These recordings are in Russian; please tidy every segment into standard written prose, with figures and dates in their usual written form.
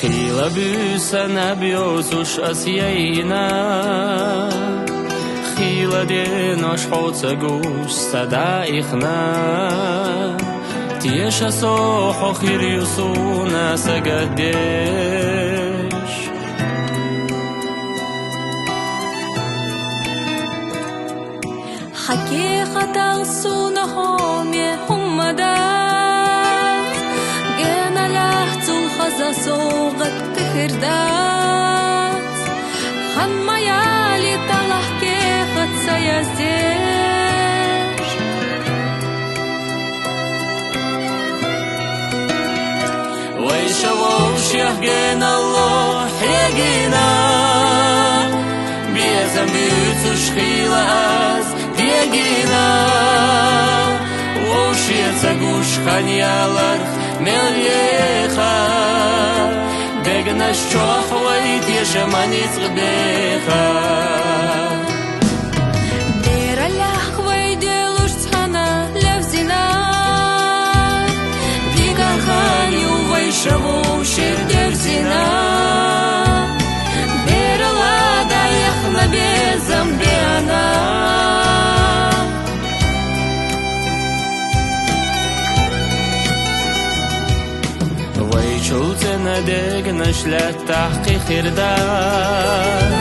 خيل بوسنا بيوزوش أسيينا خيل دينوش حوت جوش صدايخنا تيشا صوحو خير يوسونا سجدش حقيقة الصونة هم دات جينا لحظ الخزا صوغت كهردات خان ما يالي طلع كيخت سيزدش ويشووش يحجينا الله حيجينا بيزن بيوتوش خيلة Degina Oshiyatsa gush khanyalar melyecha Degna shohwait yeshamanitz gbecha Dera lahway delush tana levzina Digan khanyu vayshavu shirderzina Dera lada yakhna bezam beana ويشوتنا دقنا شلات تحقيق خردان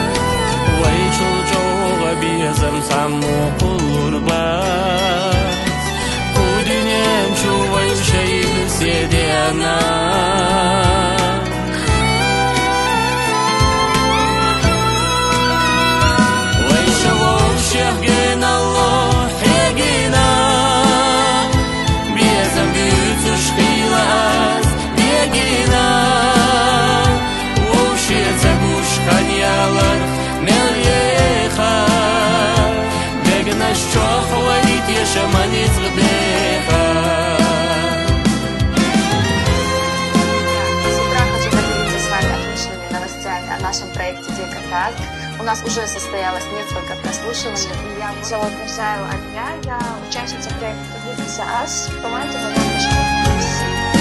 ويشو جوغ بيزم سامو قلربات ودنيا مشو ويشيل سيدي أنا ويشووش يحقين الله حيقينا بيزم بيوتوش خيلات Degina Oshiyatsa gush khanyalar melyecha Degna shohwait yeshamanitz gbecha С утра хочу поделиться с вами отличными новостями о нашем проекте «Декартакт». У нас уже состоялось несколько прослушиваний. Я зовут Мусаева Алья, я участница проекта «Двигаться ас» в команде «Модерн».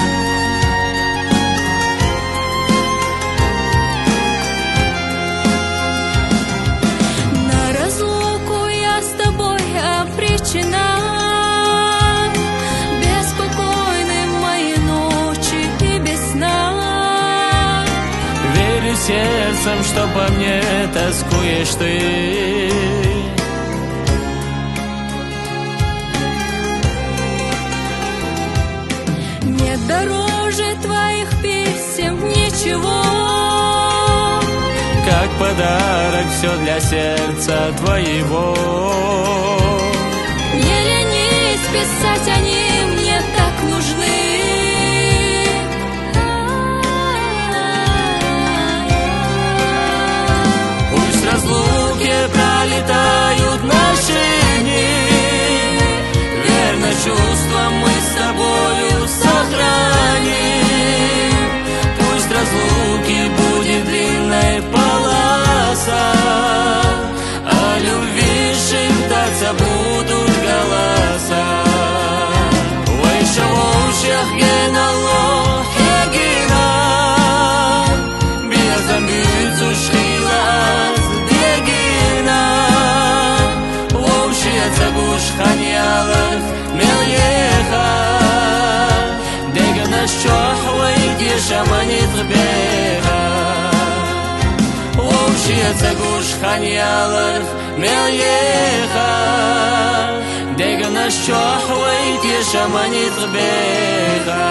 Причина беспокойны мои ночи и без сна. Верю сердцем, что по мне тоскуешь ты. Нет дороже твоих писем ничего. Как подарок все для сердца твоего. Не ленись писать, они мне так нужны. Пусть разлуки пролетают наши дни, верно чувства мы с тобою сохраним. Пусть разлуки будет длинной полоса, о любви шептаться будут голоса. Вайшавош яхген Аллах ягина, безам бюцуш хилас дегина. Лошиятся гуш ханьялах мельеха, дегана шохвайт ешаманит гбеха. Лошиятся гуш ханьялах мельеха, دقنا الشوح ويت يشمني طبيخا